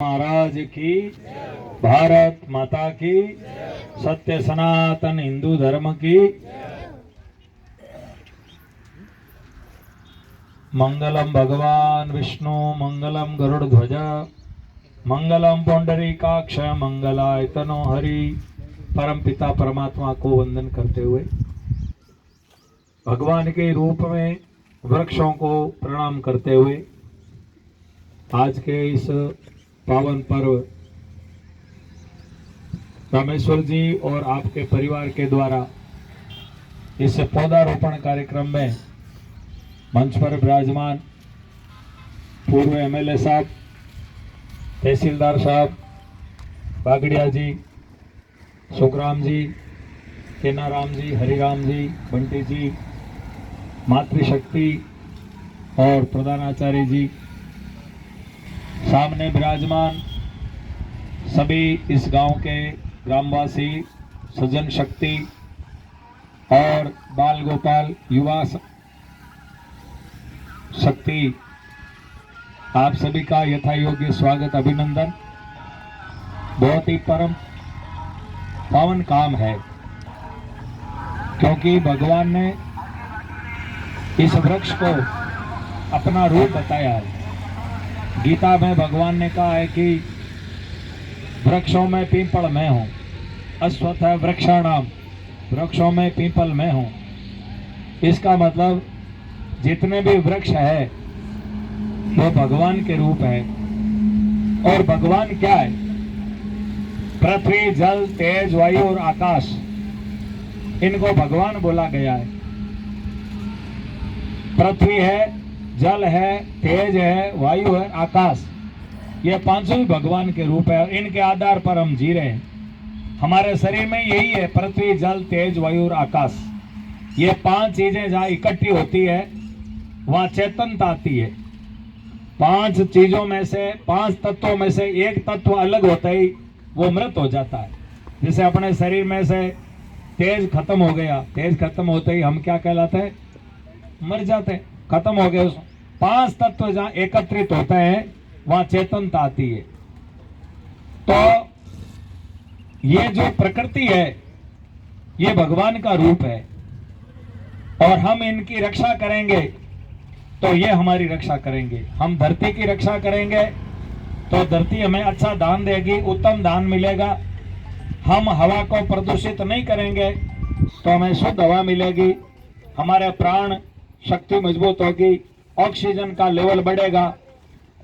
महाराज की, भारत माता की, सत्य सनातन हिंदू धर्म की। मंगलम भगवान विष्णु, मंगलम गरुड़ ध्वज, मंगलम पुंडरीकाक्ष, मंगलाय तनो हरि। परम पिता परमात्मा को वंदन करते हुए भगवान के रूप में वृक्षों को प्रणाम करते हुए आज के इस पावन पर्व रामेश्वर जी और आपके परिवार के द्वारा इस पौधारोपण कार्यक्रम में मंच पर विराजमान पूर्व एमएलए साहब, तहसीलदार साहब, बागड़िया जी, सुखराम जी, केनाराम जी, हरिराम जी, बंटी जी, मातृशक्ति और प्रधानाचार्य जी, सामने विराजमान सभी इस गांव के ग्रामवासी, सज्जन शक्ति और बाल गोपाल युवा शक्ति, आप सभी का यथा योग्य स्वागत, अभिनंदन। बहुत ही परम पावन काम है क्योंकि भगवान ने इस वृक्ष को अपना रूप बताया है। गीता में भगवान ने कहा है कि वृक्षों में पीपल मैं हूं, अश्वत्थ वृक्षाणाम, वृक्षों में पीपल मैं हूं। इसका मतलब जितने भी वृक्ष है वो भगवान के रूप है। और भगवान क्या है? पृथ्वी, जल, तेज, वायु और आकाश, इनको भगवान बोला गया है। पृथ्वी है, जल है, तेज है, वायु है, आकाश, ये पांचों ही भगवान के रूप है और इनके आधार पर हम जी रहे हैं। हमारे शरीर में यही है, पृथ्वी, जल, तेज, वायु और आकाश। ये पांच चीजें जहां इकट्ठी होती है वहां चेतनता आती है। पांच चीजों में से, पांच तत्वों में से एक तत्व अलग होता ही वो मृत हो जाता है। जैसे अपने शरीर में से तेज खत्म हो गया, तेज खत्म होते ही हम क्या कहलाते हैं? मर जाते हैं, खत्म हो गए। पांच तत्व जहां एकत्रित होते हैं वहां चेतनता आती है। तो ये जो प्रकृति है ये भगवान का रूप है और हम इनकी रक्षा करेंगे तो ये हमारी रक्षा करेंगे। हम धरती की रक्षा करेंगे तो धरती हमें अच्छा दान देगी, उत्तम दान मिलेगा। हम हवा को प्रदूषित नहीं करेंगे तो हमें शुद्ध हवा मिलेगी। हमारे प्राण शक्ति मजबूत होगी, ऑक्सीजन का लेवल बढ़ेगा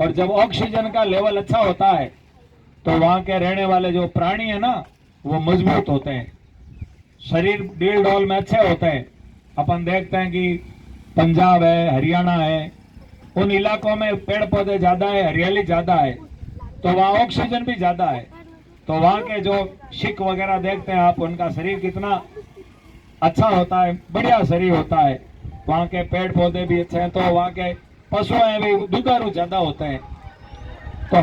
और जब ऑक्सीजन का लेवल अच्छा होता है तो वहां के रहने वाले जो प्राणी है ना वो मजबूत होते हैं, शरीर डील डोल में अच्छे होते हैं। अपन देखते हैं कि पंजाब है, हरियाणा है, उन इलाकों में पेड़ पौधे ज्यादा है, हरियाली ज्यादा है, तो वहाँ ऑक्सीजन भी ज्यादा है। तो वहाँ के जो सिख वगैरह देखते हैं आप, उनका शरीर कितना अच्छा होता है, बढ़िया शरीर होता है। वहाँ के पेड़ पौधे भी अच्छे हैं, तो वहाँ के पशु हैं भी दुधारू ज्यादा होते हैं। तो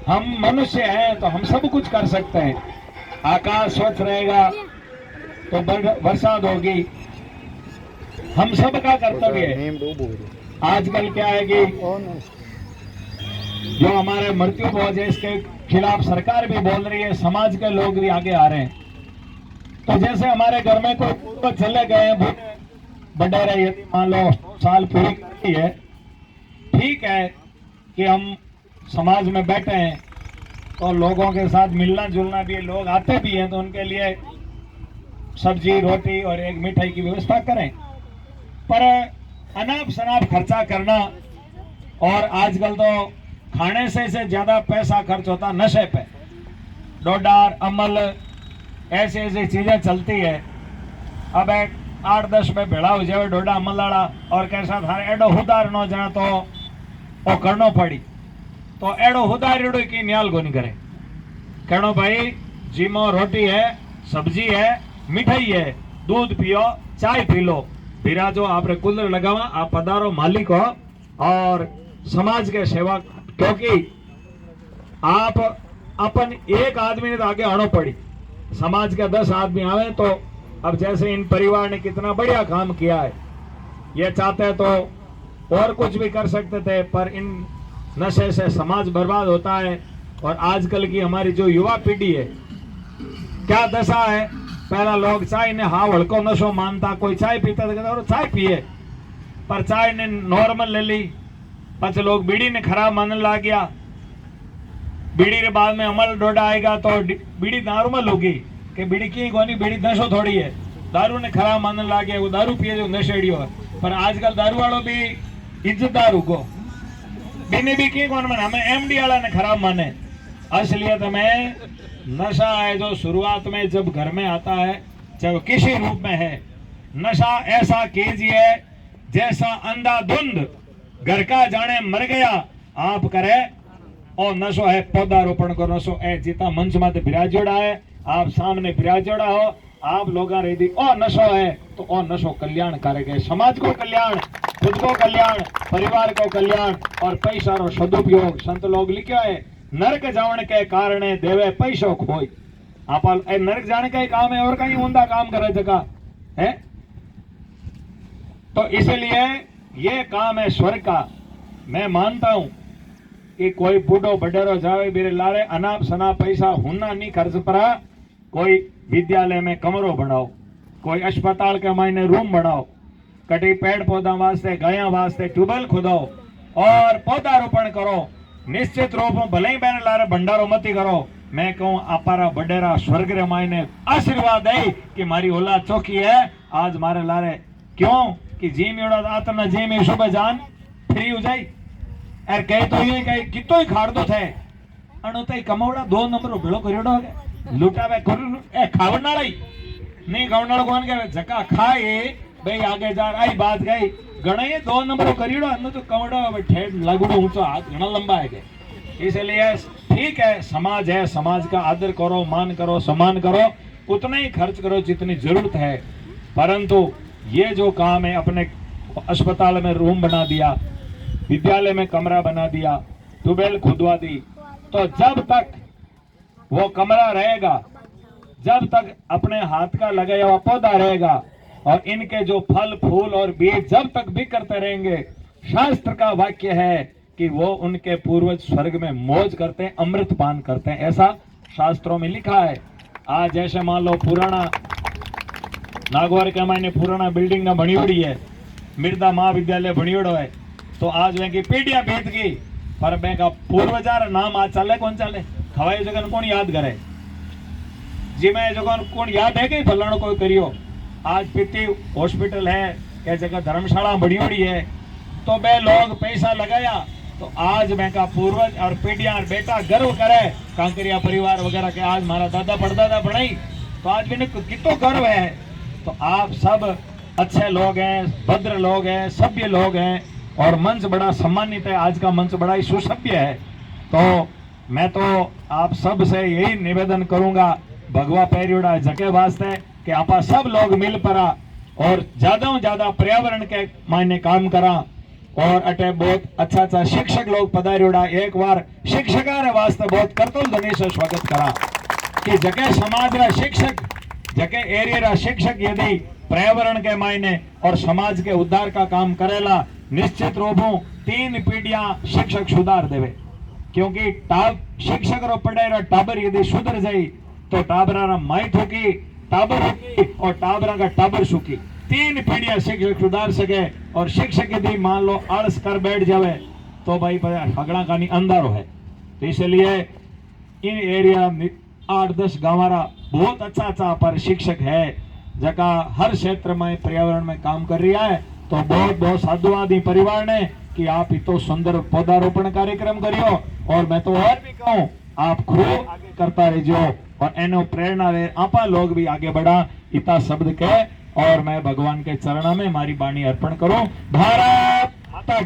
हम मनुष्य हैं तो हम सब कुछ कर सकते हैं। आकाश स्वच्छ रहेगा तो बरसात होगी, हम सब का कर्तव्य है। आजकल क्या है कि जो हमारे मृत्यु भोज है इसके खिलाफ सरकार भी बोल रही है, समाज के लोग भी आगे आ रहे हैं। तो जैसे हमारे घर में कोई चले गए हैं बड़े रहे, यदि मान लो साल पूरी करती है, ठीक है कि हम समाज में बैठे हैं तो लोगों के साथ मिलना जुलना भी है, लोग आते भी हैं तो उनके लिए सब्जी रोटी और एक मिठाई की व्यवस्था करें। पर अनाप शनाप खर्चा करना, और आजकल तो खाने से ज्यादा पैसा खर्च होता नशे पे, डोडार, अमल, ऐसी ऐसी चीजें चलती है। अब एक 8-10 में भेड़ा हो जाए डोडा अमल वाला और कैसा था एडो हुदार न जाए तो वो करनो पड़ी, तो एडो हुदार की न्याल को नहीं करे। कहनो भाई जीमो रोटी है, सब्जी है, मिठाई है, दूध पियो, चाय पी लो, फिर जो आप कूलर लगावा, आप पधारो, मालिक हो और समाज के सेवा, क्योंकि आप अपन एक आदमी ने तो आगे आना पड़ी, समाज के 10 आदमी आवे तो अब जैसे इन परिवार ने कितना बढ़िया काम किया है, ये चाहते तो और कुछ भी कर सकते थे, पर इन नशे से समाज बर्बाद होता है। और आजकल की हमारी जो युवा पीढ़ी है, क्या दशा है। पहला लोग चाय ने हाँ हड़को नशो मानता, कोई चाय पीता तो कहता और चाय पिए, पर चाय ने नॉर्मल ले ली। पच लोग बीड़ी ने खराब मानने लग गया। बीड़ी के बाद में अमल डोडा आएगा तो बीड़ी नॉर्मल होगी कि बीड़ी की कोनी, बीड़ी नशो थोड़ी है। दारू ने खराब मानने लग गया, वो दारू पिए जो नशेड़ियो है। पर आजकल दारू वालों भी इज्जतदार हो बीने भी की कौन माने, हमें एमडी वाला ने खराब माने। असलियत में नशा है जो शुरुआत में जब घर में आता है, चाहे किसी रूप में है, नशा ऐसा कीजिए जैसा अंधाधुंध घर का जाने मर गया आप करे। और नशो है पौधारोपण को नशो है जीता मंच माते बिराजोड़ा है, आप सामने बिराजोड़ा हो, आप लोग रेदी ओ नशो है तो ओ नशो कल्याण करेगा, समाज को कल्याण, खुद को कल्याण, परिवार को कल्याण और पैसा रो सदुपयोग। संत लोग लिखा है नरक जावन के कारण देवे पैसो खोई। आप नरक जाने का ही काम है और कहीं ऊंधा काम करे जगह है। तो इसलिए ये काम है स्वर्ग का। मैं मानता हूं कि कोई बूढ़ो बडेरो जावे मेरे लारे अनाप सना पैसा हुना नहीं खर्च पड़ा, कोई विद्यालय में कमरों बनाओ, कोई अस्पताल के मायने रूम बनाओ, कटी पेड़ पौधा वास्ते गाया वास्ते ट्यूबवेल खुदाओ और पौधारोपण करो। निश्चित रूप में भले ही मैंने लारे भंडारो मती करो। मैं कहूं अपारा बडेरा स्वर्ग रे मायने आशीर्वाद है कि मारी औलाद चौकी है आज मारे लारे, क्यों कि जिम आतना जिम सुबह जान फ्री हो जाए। यार कहे तो ये कहे कितो ही खाड़ दो थे अणुते कमावड़ा 2 नंबर भेड़ो करियोड़ो लूटावे ए खावनाड़ा ही नहीं, खावनाड़ो कौन कहे जका खाए भाई आगे जा आई बात गई गणे 2 नंबर करियोड़ो अन्न तो कमड़ो ठेठ लगड़ो ऊंचो हाथ घना लंबा है के। इसलिए ठीक है, समाज है, समाज का आदर करो, मान करो, सम्मान करो, उतना ही खर्च करो जितनी जरूरत है। परंतु ये जो काम है, अपने अस्पताल में रूम बना दिया, विद्यालय में कमरा बना दिया, ट्यूबवेल खुदवा दी, तो जब तक वो कमरा रहेगा, जब तक अपने हाथ का लगाया हुआ पौधा रहेगा और इनके जो फल फूल और बीज जब तक भी करते रहेंगे, शास्त्र का वाक्य है कि वो उनके पूर्वज स्वर्ग में मौज करते हैं, अमृत पान करते हैं, ऐसा शास्त्रों में लिखा है। आज जैसे मान लो पुराना नागौर के मायने पुराना बिल्डिंग ना बनी उड़ी है, मिर्दा महाविद्यालय बनी उड़ो है, तो आज वे की पीढ़ियां बीत गई, पर मैं का पूर्वजार नाम आज चले कौन चले, खवाई जगह कौन याद करे जी, मैं जगह कौन याद है कि फलाणो कोई करियो। आज पीती हॉस्पिटल है, क्या जगह धर्मशाला बड़ी बड़ी है, तो बे लोग पैसा लगाया, तो आज मैं का पूर्वज और पीढ़ियां और बेटा गर्व करे, कांकरिया परिवार वगैरह के आज हमारा दादा परदादा बनाई, तो आज भी कितो गर्व है। तो आप सब अच्छे लोग हैं, भद्र लोग हैं, सभ्य लोग हैं और मंच बड़ा सम्मानित है, आज का मंच बड़ा ही सुसभ्य है। तो मैं तो आप सब से यही निवेदन करूंगा भगवा पैरियोड़ा जके वास्ते कि आप सब लोग मिल पड़ा और ज्यादा पर्यावरण के मायने काम करा। और अटे बहुत अच्छा शिक्षक लोग पधारियोड़ा, एक बार शिक्षका रे वास्ते बहुत करतल ध्वनि से स्वागत करा कि जके समाज रा शिक्षक, जके एरिया रा शिक्षक यदि पर्यावरण के मायने और समाज के उद्धार का काम करेला, निश्चित रूप 3 पीढ़ियां शिक्षक सुधार देवे। क्योंकि शिक्षक रो पढ़े टाबर यदि सुधर जाए तो टाबरा माई ठोकी, टाबर होगी और टाबरा का टाबर सुखी। 3 पीढ़ियां शिक्षक सुधार सके। और शिक्षक यदि मान लो आलस कर बैठ जावे तो भाई हगड़ा का नहीं अंधारो है। तो इसलिए इन एरिया 8-10 गांवारा बहुत अच्छा पर शिक्षक है जका हर क्षेत्र में पर्यावरण में काम कर रहा है। तो बहुत साधुवाद ही परिवार ने कि आप इतो सुंदर पौधारोपण कार्यक्रम करियो। और मैं तो और भी कहूं आप खूब आगे करता रहियो और एनो प्रेरणा ले आपा लोग भी आगे बढ़ा। इतना शब्द कह और मैं भगवान के चरणों में मारी बाणी अर्पण करूं। भारत माता